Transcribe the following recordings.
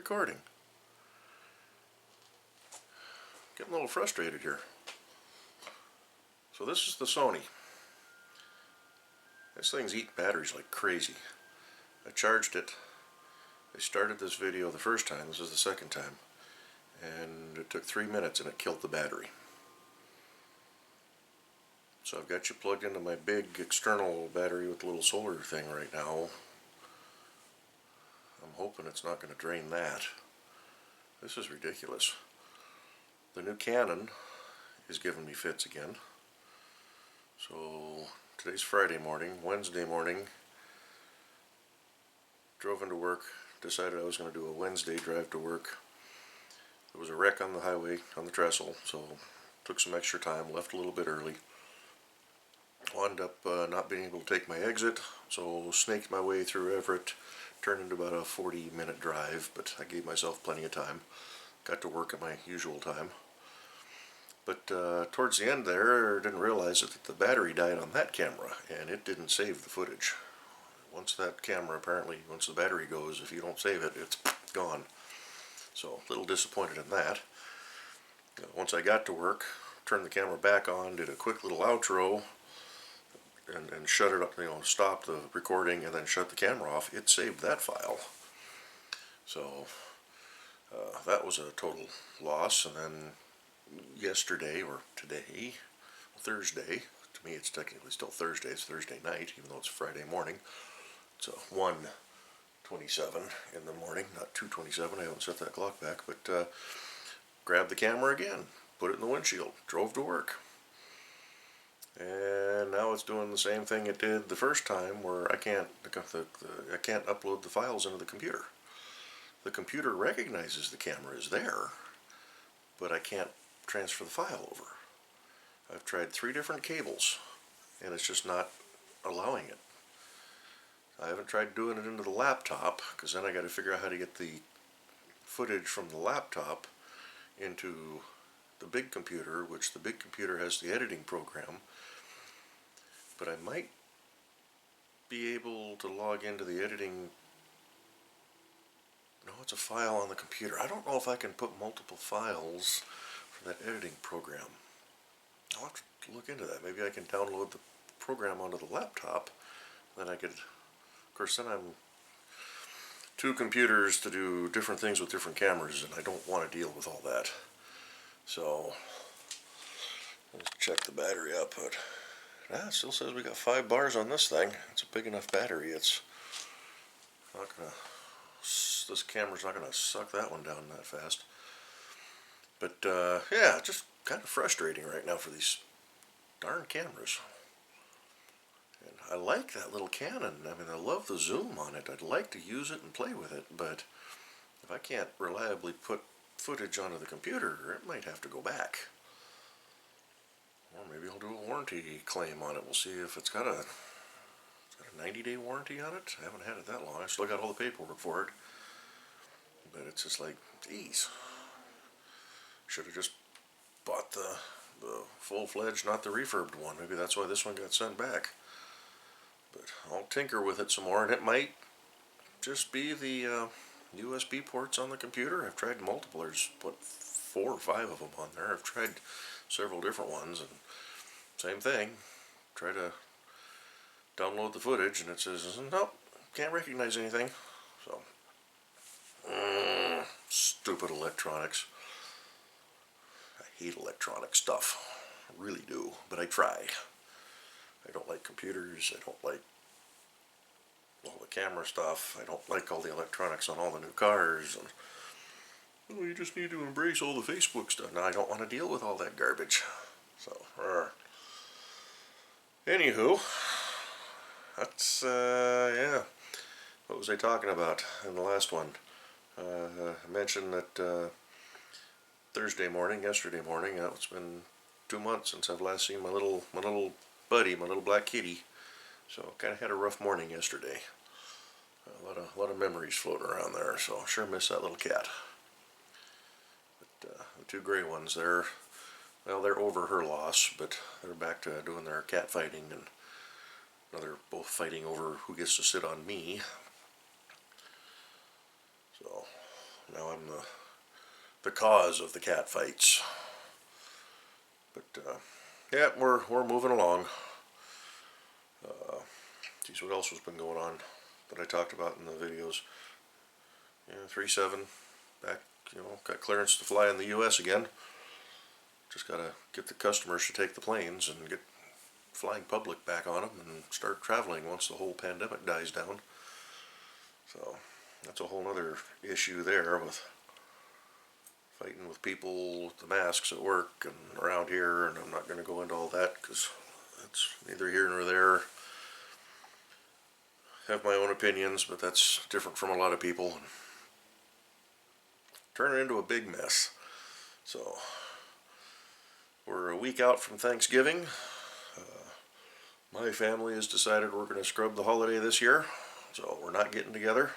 recording. Getting a little frustrated here. So this is the Sony. This thing's eating batteries like crazy. I charged it. I started this video the first time, this is the second time, and it took 3 minutes and it killed the battery. So I've got you plugged into my big external battery with the little solar thing right now. I'm hoping it's not going to drain that. This is ridiculous. The new Canon is giving me fits again. So today's Friday morning. Wednesday morning, drove into work, decided I was going to do a Wednesday drive to work. There was a wreck on the highway on the trestle, so took some extra time, left a little bit early. Wound up not being able to take my exit, so snaked my way through Everett. Turned into about a 40-minute drive, but I gave myself plenty of time. Got to work at my usual time. But towards the end there, I didn't realize that the battery died on that camera, and it didn't save the footage. Once that camera, apparently, once the battery goes, if you don't save it, it's gone. So, a little disappointed in that. Once I got to work, turned the camera back on, did a quick little outro, and shut it up, stopped the recording and then shut the camera off. It saved that file. So, that was a total loss. And then yesterday, or today, Thursday, to me it's technically still Thursday, it's Thursday night, even though it's Friday morning. It's 1:27 in the morning, not 2:27, I haven't set that clock back, but grabbed the camera again, put it in the windshield, drove to work. And now it's doing the same thing it did the first time, where I can't upload the files into the computer. The computer recognizes the camera is there, but I can't transfer the file over. I've tried 3 different cables, and it's just not allowing it. I haven't tried doing it into the laptop, because then I got to figure out how to get the footage from the laptop into the big computer, which the big computer has the editing program. But I might be able to log into the editing. No, it's a file on the computer. I don't know if I can put multiple files for that editing program. I'll have to look into that. Maybe I can download the program onto the laptop. Then I could, of course, then I'm 2 computers to do different things with different cameras, and I don't want to deal with all that. So, let's check the battery output. It still says we got 5 bars on this thing. It's a big enough battery. It's not gonna, this camera's not gonna suck that one down that fast. But yeah, just kind of frustrating right now for these darn cameras. And I like that little Canon. I mean, I love the zoom on it. I'd like to use it and play with it, but if I can't reliably put footage onto the computer, it might have to go back. Or maybe I'll do a warranty claim on it. We'll see if it's got a 90-day warranty on it. I haven't had it that long. I still got all the paperwork for it. But it's just like, geez. Should have just bought the full-fledged, not the refurbed one. Maybe that's why this one got sent back. But I'll tinker with it some more, and it might just be the USB ports on the computer. I've tried multiple. There's, 4 or 5 of them on there. I've tried several different ones, and same thing. Try to download the footage, and it says, nope, can't recognize anything. So, stupid electronics. I hate electronic stuff. I really do, but I try. I don't like computers. I don't like all the camera stuff. I don't like all the electronics on all the new cars. And, well, you just need to embrace all the Facebook stuff. Now, I don't want to deal with all that garbage. So, anywho, that's, yeah. What was I talking about in the last one? I mentioned that yesterday morning, it's been 2 months since I've last seen my little buddy, my little black kitty. So, kind of had a rough morning yesterday. A lot of memories floating around there, so sure miss that little cat. But the 2 gray ones, they're over her loss, but they're back to doing their cat fighting, and now they're both fighting over who gets to sit on me. So, Now I'm the cause of the cat fights. But yeah, we're moving along. Geez, what else has been going on that I talked about in the videos? Yeah, 3.7 back. Got clearance to fly in the U.S. again. Just gotta get the customers to take the planes and get flying public back on them and start traveling once the whole pandemic dies down. So that's a whole other issue there with fighting with people with the masks at work and around here, and I'm not going to go into all that because it's neither here nor there. I have my own opinions, but that's different from a lot of people. Turn it into a big mess. So we're a week out from Thanksgiving. My family has decided we're going to scrub the holiday this year, so we're not getting together.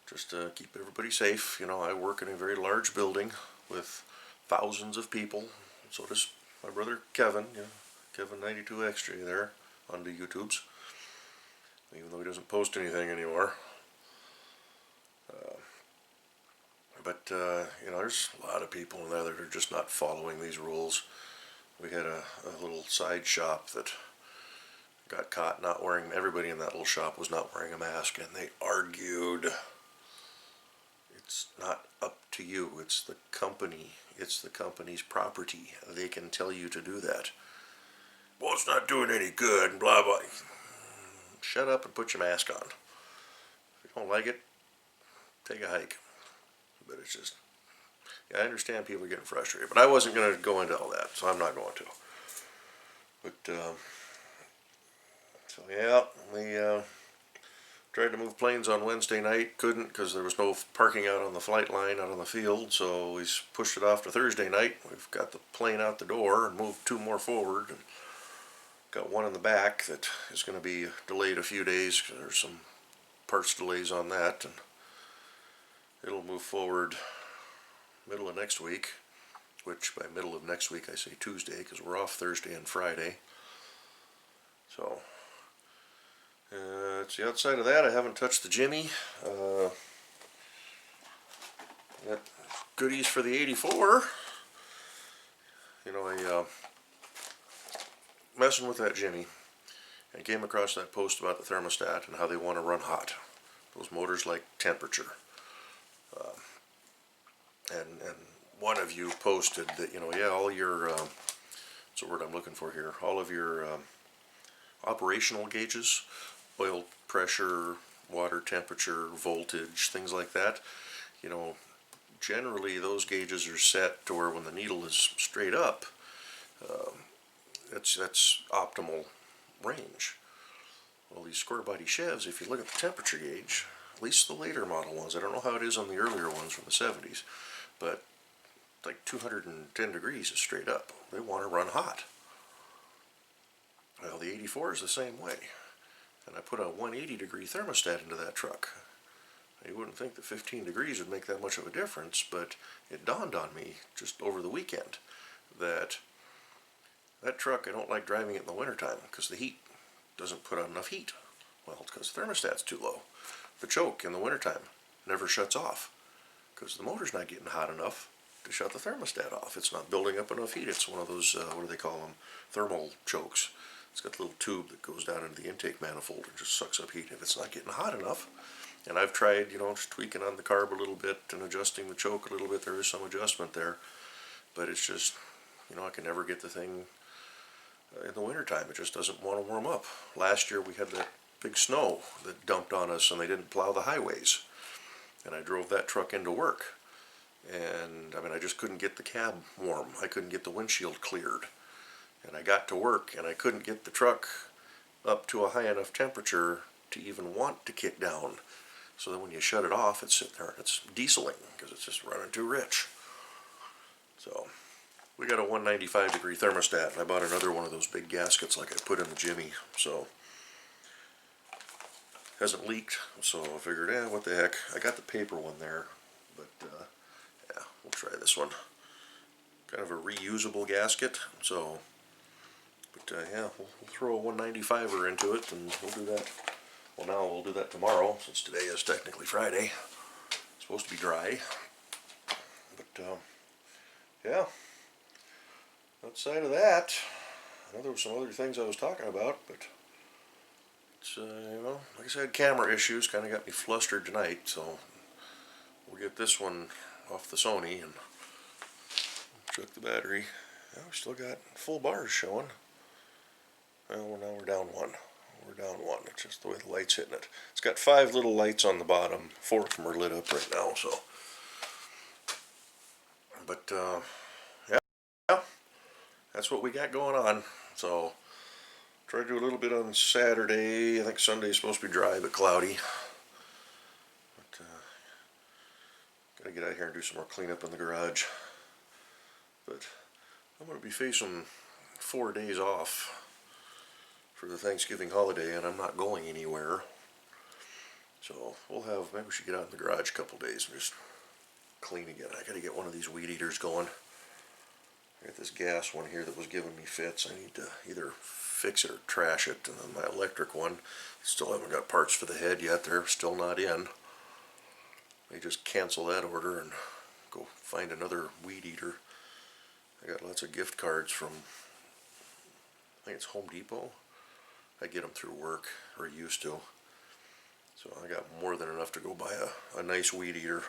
Just to keep everybody safe. I work in a very large building with thousands of people. So does my brother Kevin. Kevin 92 Extra there on the YouTubes. Even though he doesn't post anything anymore. But there's a lot of people in there that are just not following these rules. We had a little side shop that got caught not wearing. Everybody in that little shop was not wearing a mask, and they argued. It's not up to you. It's the company. It's the company's property. They can tell you to do that. Well, it's not doing any good, and blah, blah. Shut up and put your mask on. If you don't like it, take a hike. But it's just, I understand people are getting frustrated, but I wasn't going to go into all that, so I'm not going to. But, so yeah, we tried to move planes on Wednesday night, couldn't because there was no parking out on the flight line out on the field, so we pushed it off to Thursday night. We've got the plane out the door and moved 2 more forward, and got one in the back that is going to be delayed a few days because there's some parts delays on that, and it'll move forward middle of next week, which by middle of next week I say Tuesday because we're off Thursday and Friday. So it's the outside of that. I haven't touched the Jimmy. Got goodies for the 84. I messing with that Jimmy and came across that post about the thermostat and how they want to run hot. Those motors like temperature. And one of you posted that, all your, what's the word I'm looking for here, all of your operational gauges, oil pressure, water temperature, voltage, things like that, generally those gauges are set to where when the needle is straight up, that's optimal range. Well, these square body Chevs, if you look at the temperature gauge, at least the later model ones, I don't know how it is on the earlier ones from the 70s, but like 210 degrees is straight up. They want to run hot. Well, the 84 is the same way. And I put a 180 degree thermostat into that truck. You wouldn't think that 15 degrees would make that much of a difference, but it dawned on me just over the weekend that that truck, I don't like driving it in the wintertime because the heat doesn't put out enough heat. Well, it's because the thermostat's too low. The choke in the wintertime never shuts off because the motor's not getting hot enough to shut the thermostat off. It's not building up enough heat. It's one of those, what do they call them, thermal chokes. It's got a little tube that goes down into the intake manifold and just sucks up heat. If it's not getting hot enough, and I've tried, just tweaking on the carb a little bit and adjusting the choke a little bit, there is some adjustment there, but it's just, I can never get the thing in the wintertime. It just doesn't want to warm up. Last year we had that big snow that dumped on us and they didn't plow the highways. And I drove that truck into work. And I just couldn't get the cab warm. I couldn't get the windshield cleared. And I got to work and I couldn't get the truck up to a high enough temperature to even want to kick down. So then when you shut it off, it's sitting there and it's dieseling because it's just running too rich. So we got a 195 degree thermostat, and I bought another one of those big gaskets like I put in the Jimmy. So hasn't leaked, so I figured, what the heck. I got the paper one there, but yeah, we'll try this one. Kind of a reusable gasket, so, but yeah, we'll throw a 195er into it, and we'll do that. Well, now we'll do that tomorrow, since today is technically Friday. supposed to be dry. But yeah, outside of that, I know there were some other things I was talking about, but it's, you know, like I said, camera issues kind of got me flustered tonight, so we'll get this one off the Sony and check the battery. Yeah, we still got full bars showing. Well, now we're down one. We're down one. It's just the way the light's hitting it. It's got 5 little lights on the bottom. 4 of them are lit up right now, so. But, yeah, that's what we got going on. So, try to do a little bit on Saturday. I think Sunday's supposed to be dry but cloudy. But, gotta get out here and do some more cleanup in the garage. But I'm going to be facing 4 days off for the Thanksgiving holiday, and I'm not going anywhere. So we'll have, maybe we should get out in the garage a couple days and just clean again. I got to get one of these weed eaters going. I got this gas one here that was giving me fits. I need to either fix it or trash it. And then my electric one, still haven't got parts for the head yet. They're still not in. May just cancel that order and go find another weed eater. I got lots of gift cards from, I think it's Home Depot. I get them through work, or used to. So I got more than enough to go buy a nice weed eater.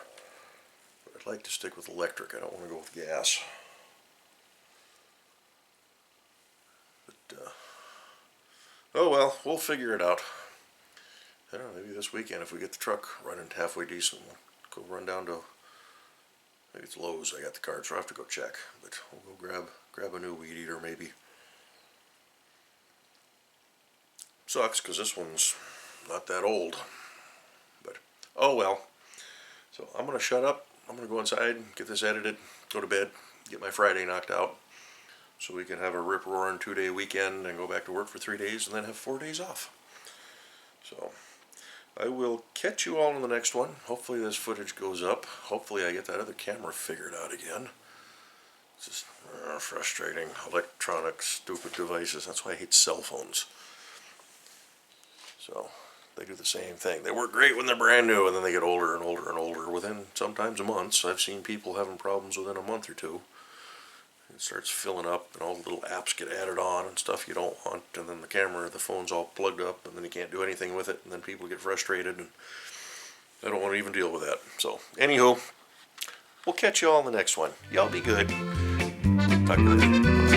But I'd like to stick with electric. I don't want to go with gas. But, oh well, we'll figure it out. I don't know, maybe this weekend if we get the truck running halfway decent, we'll go run down to, I think it's Lowe's. I got the card, so I have to go check. But we'll go grab a new weed eater maybe. Sucks because this one's not that old, but oh well. So I'm gonna shut up. I'm gonna go inside, get this edited, go to bed, get my Friday knocked out, so we can have a rip-roaring 2-day weekend and go back to work for 3 days and then have 4 days off. So I will catch you all in the next one. Hopefully this footage goes up. Hopefully I get that other camera figured out again. It's just frustrating. Electronic stupid devices. That's why I hate cell phones. So they do the same thing. They work great when they're brand new, and then they get older and older and older. Within sometimes months, I've seen people having problems within a month or two. It starts filling up, and all the little apps get added on and stuff you don't want. And then the phone's all plugged up, and then you can't do anything with it. And then people get frustrated, and I don't want to even deal with that. So, anywho, we'll catch you all in the next one. Y'all be good. Talk to you later.